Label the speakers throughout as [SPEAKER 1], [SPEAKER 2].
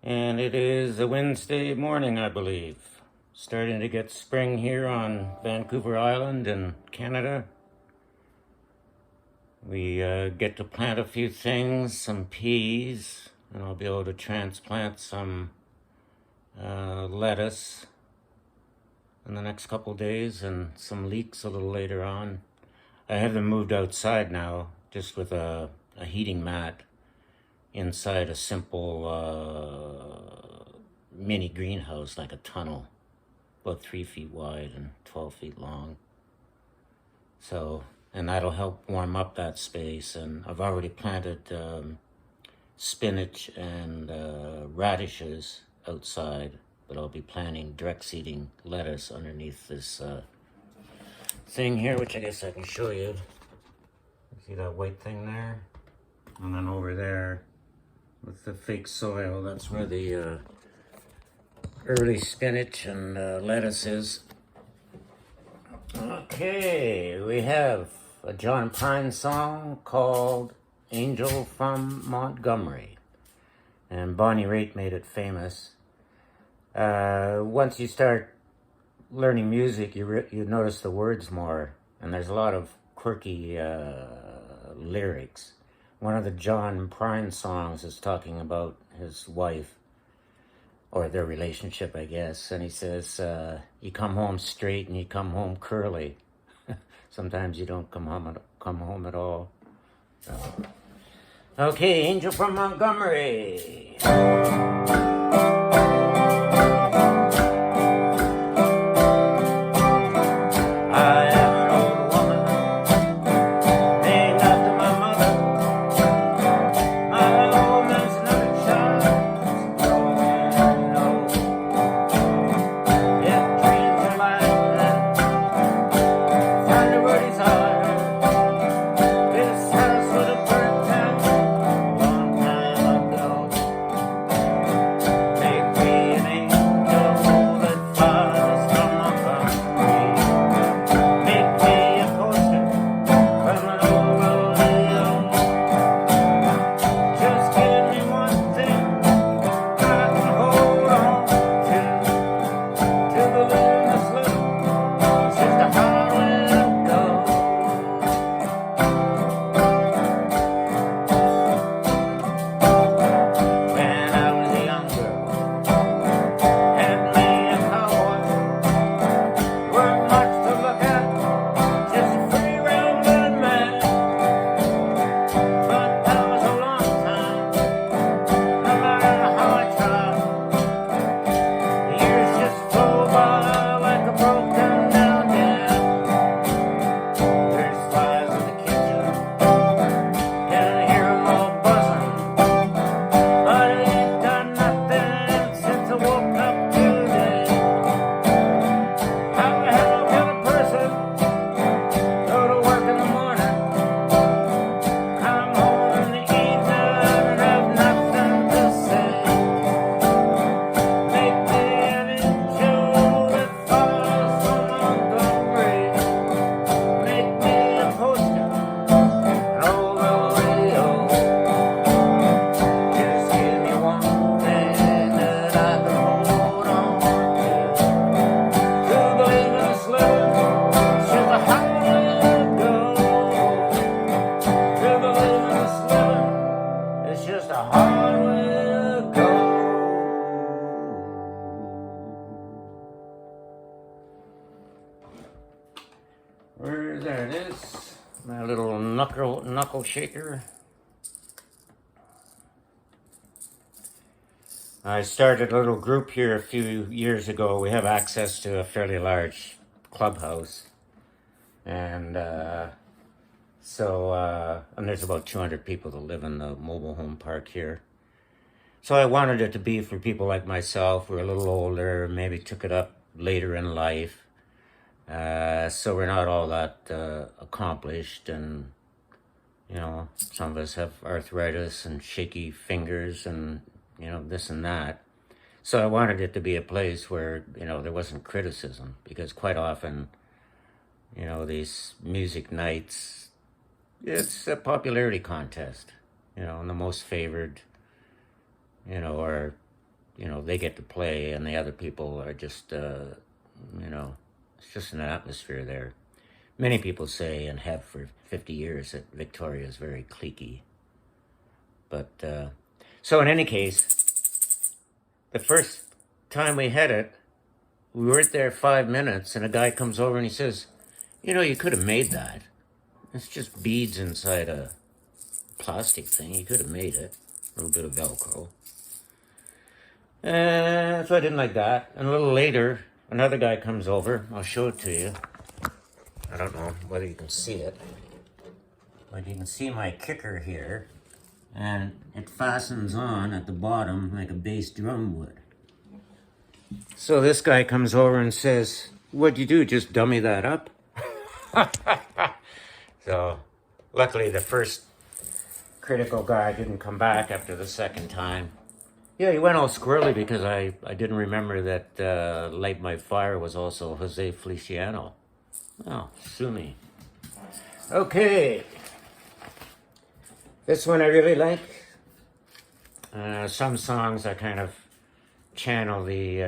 [SPEAKER 1] And it is a Wednesday morning, I believe. Starting to get spring here on Vancouver Island in Canada. We get to plant a few things, some peas, and I'll be able to transplant some lettuce in the next couple days and some leeks a little later on. I have them moved outside now, just with a heating mat inside a simple mini greenhouse, like a tunnel, about 3 feet wide and 12 feet long. So, and that'll help warm up that space. And I've already planted spinach and radishes outside, but I'll be planting direct seeding lettuce underneath this thing here, which I guess I can show you. See that white thing there? And then over there with the fake soil, that's where the early spinach and lettuce is. Okay, we have a John Prine song called Angel from Montgomery. And Bonnie Raitt made it famous. Once you start learning music, you notice the words more. And there's a lot of quirky lyrics. One of the John Prine songs is talking about his wife, or their relationship, I guess. And he says, you come home straight and you come home curly. Sometimes you don't come home at all. So. Okay, Angel from Montgomery. There it is, my little knuckle shaker. I started a little group here a few years ago. We have access to a fairly large clubhouse, and and there's about 200 people that live in the mobile home park here. So I wanted it to be for people like myself who are a little older, maybe took it up later in life. So we're not all that accomplished, and some of us have arthritis and shaky fingers and this and that. So I wanted it to be a place where there wasn't criticism, because quite often these music nights, it's a popularity contest, and the most favored, or they get to play, and the other people are just, it's just an atmosphere there. Many people say, and have for 50 years, that Victoria is very cliquey. But, so in any case, the first time we had it, we weren't there 5 minutes, and a guy comes over and he says, you could have made that. It's just beads inside a plastic thing. You could have made it. A little bit of Velcro. So I didn't like that. And a little later, another guy comes over. I'll show it to you. I don't know whether you can see it. But you can see my kicker here. And it fastens on at the bottom like a bass drum would. So this guy comes over and says, "What'd you do? Just dummy that up?" So luckily the first critical guy didn't come back after the second time. Yeah, he went all squirrely because I didn't remember that Light My Fire was also Jose Feliciano. Oh, sue me. Okay. This one I really like. Some songs I kind of channel the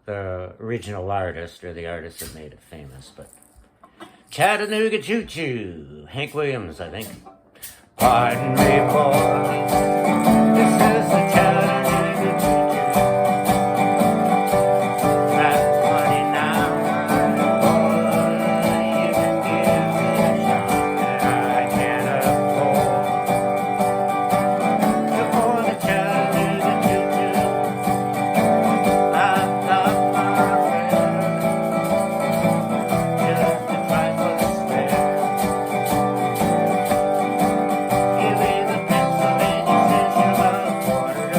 [SPEAKER 1] original artist or the artist that made it famous, but Chattanooga Choo-choo, Hank Williams, I think. Pardon me, boy, this is the Chattanooga Choo-choo. That's funny now, boy, you can give me a shot that I can't afford. Before the Chattanooga Choo-choo, I've got my friend, just a trifle spare. Give me the Pennsylvania station about 3:45.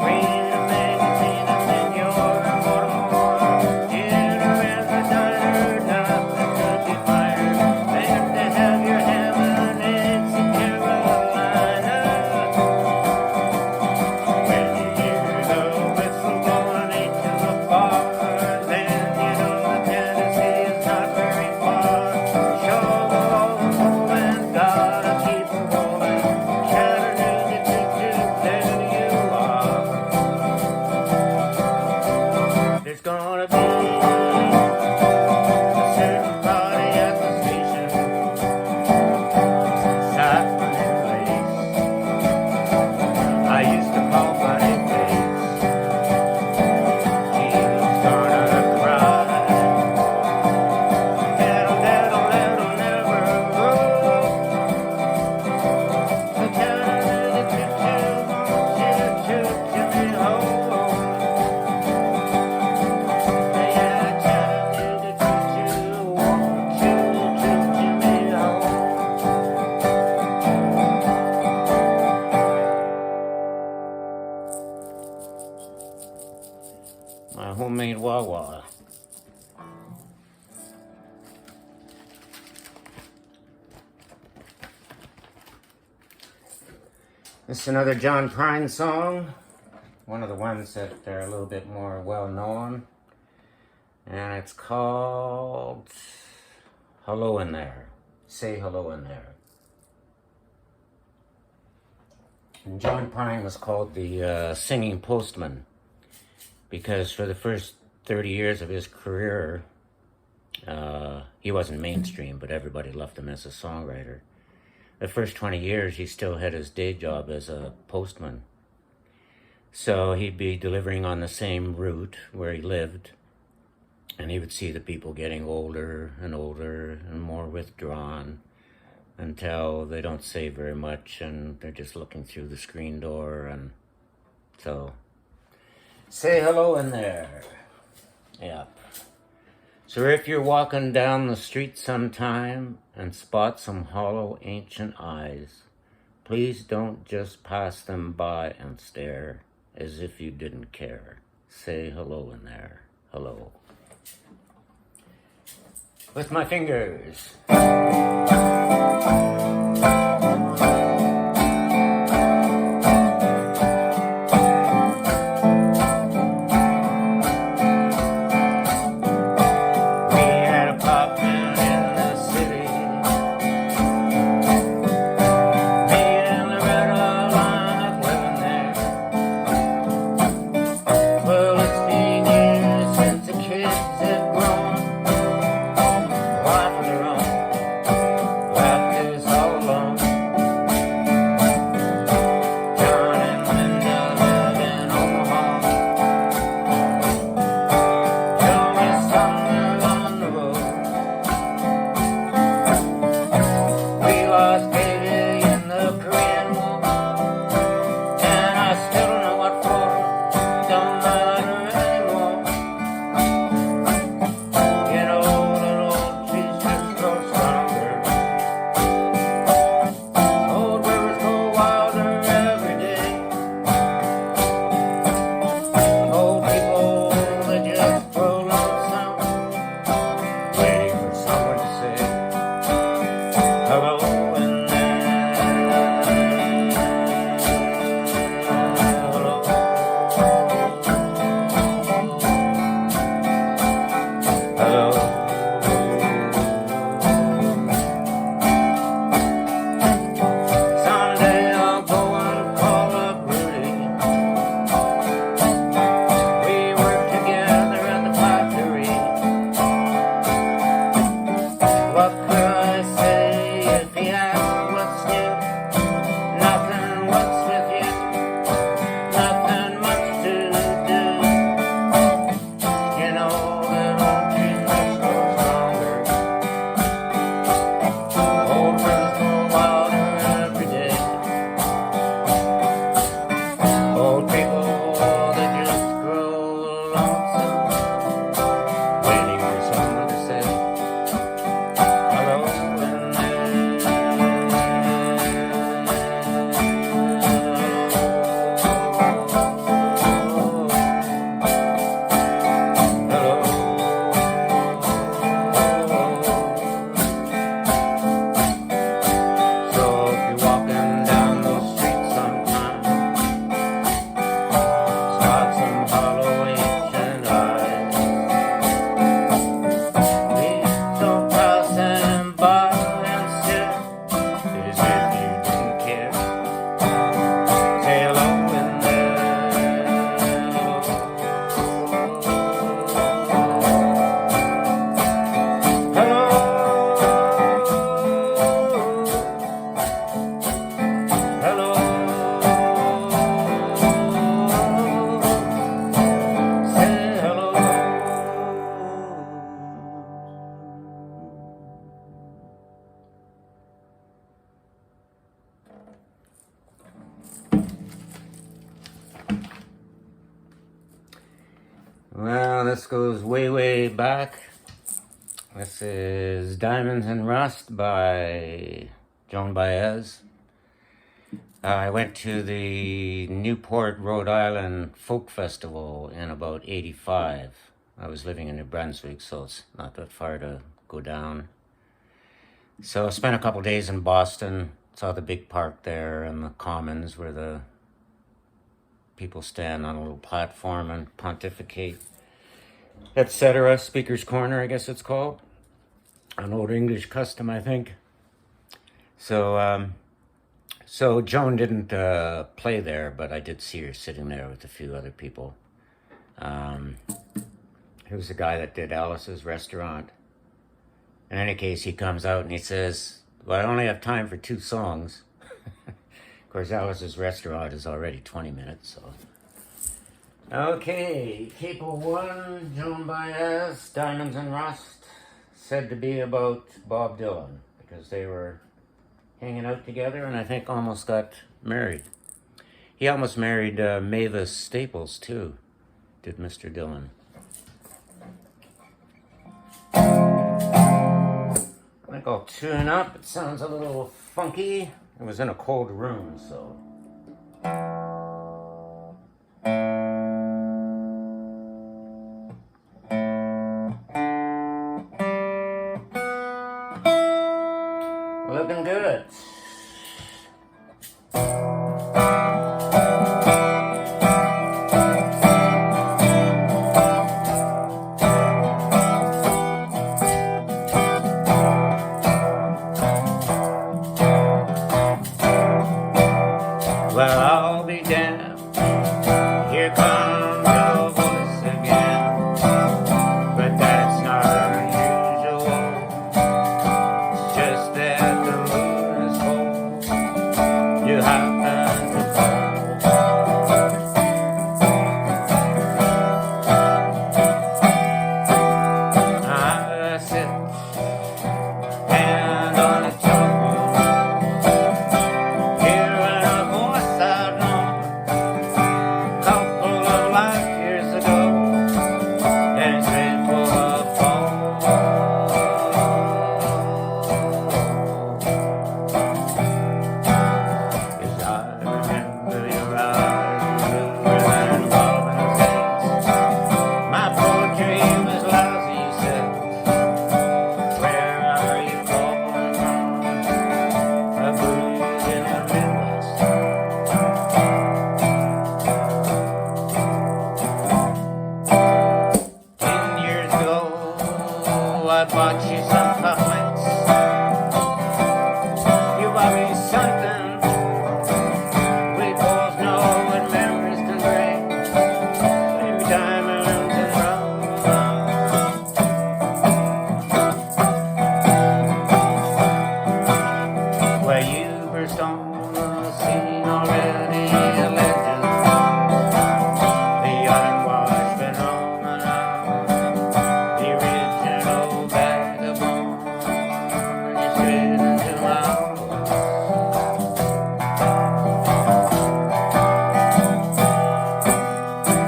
[SPEAKER 1] Read a magazine and then you're in Baltimore. Dinner is a diner, nothing could be finer than to have your ham and eggs in Carolina. When you hear the whistle blowing 8 to the bar, then you know that Tennessee is not very far. Shovel rolling, gotta keep a rolling. Chattanooga Choo-choo, there you are. There's gonna be a certain party at the station, saffron and lace. I used to call Bunny Face. He's gonna cry. That'll never roll. The Chattanooga Choo-choo, choo-choo me home. Yeah, Chattanooga Choo-choo, choo-choo me home. My homemade Wawa. This is another John Prine song. One of the ones that are a little bit more well known. And it's called Hello in There. Say hello in there. And John Prine was called the singing postman because for the first 30 years of his career, he wasn't mainstream, but everybody loved him as a songwriter. The first 20 years, he still had his day job as a postman. So he'd be delivering on the same route where he lived, and he would see the people getting older and older and more withdrawn until they don't say very much and they're just looking through the screen door. And so, say hello in there. Yeah. So if you're walking down the street sometime and spot some hollow ancient eyes, please don't just pass them by and stare as if you didn't care. Say hello in there. Hello. With my fingers. Well, this goes way, way back. This is Diamonds and Rust by Joan Baez. I went to the Newport, Rhode Island Folk Festival in about 85. I was living in New Brunswick, so it's not that far to go down. So I spent a couple days in Boston, saw the big park there and the commons where the people stand on a little platform and pontificate, etc. Speaker's Corner, I guess it's called. An old English custom, I think. So Joan didn't play there, but I did see her sitting there with a few other people. He was the guy that did Alice's Restaurant. In any case, he comes out and he says, well, I only have time for 2 songs. Of course, Alice's Restaurant is already 20 minutes, so. Okay, Capo 1, Joan Baez, Diamonds and Rust, said to be about Bob Dylan, because they were hanging out together and I think almost got married. He almost married Mavis Staples, too, did Mr. Dylan. I think I'll tune up. It sounds a little funky. It was in a cold room, so. Looking good. Well, I'll be damned. Here comes your voice again. But that's not unusual. It's just that the moon is cold. You happen to call. I sit hand on a telephone, hearing a voice I've known a couple of life years ago, and it's made for a phone. Yes, I remember your eyes were bluer than robin's eggs. My poetry was lousy, you said. Where are you going from? A bruise in the Midwest. 10 years ago, I bought you some chocolates. You bought me something we both know what memories can bring. Maybe diamonds and rust. Where you burst on the scene already a legend. The unwashed phenomenon, the original vagabond. You slid into my arms.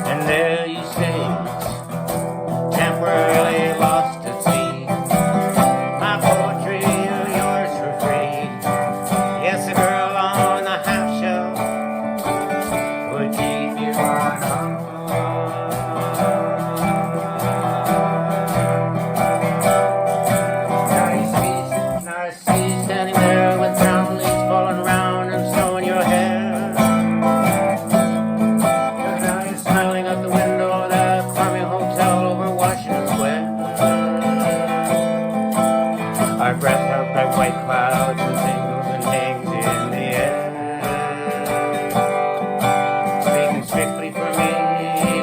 [SPEAKER 1] And there you stayed, temporarily lost at sea. My poetry, yours for free. Yes, a girl on the half shell would keep you on hold. Now I see you standing there with brown leaves falling round and snow in your hair. And now you're smiling out the window of that crummy hotel over Washington Square. Our breath out by white clouds and singles and hangs in the air. Speaking strictly for me,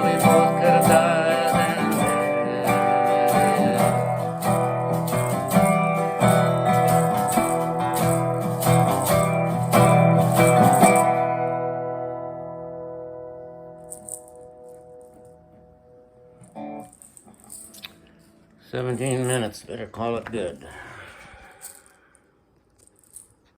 [SPEAKER 1] we both could have died then and there. 17 minutes, better call it good.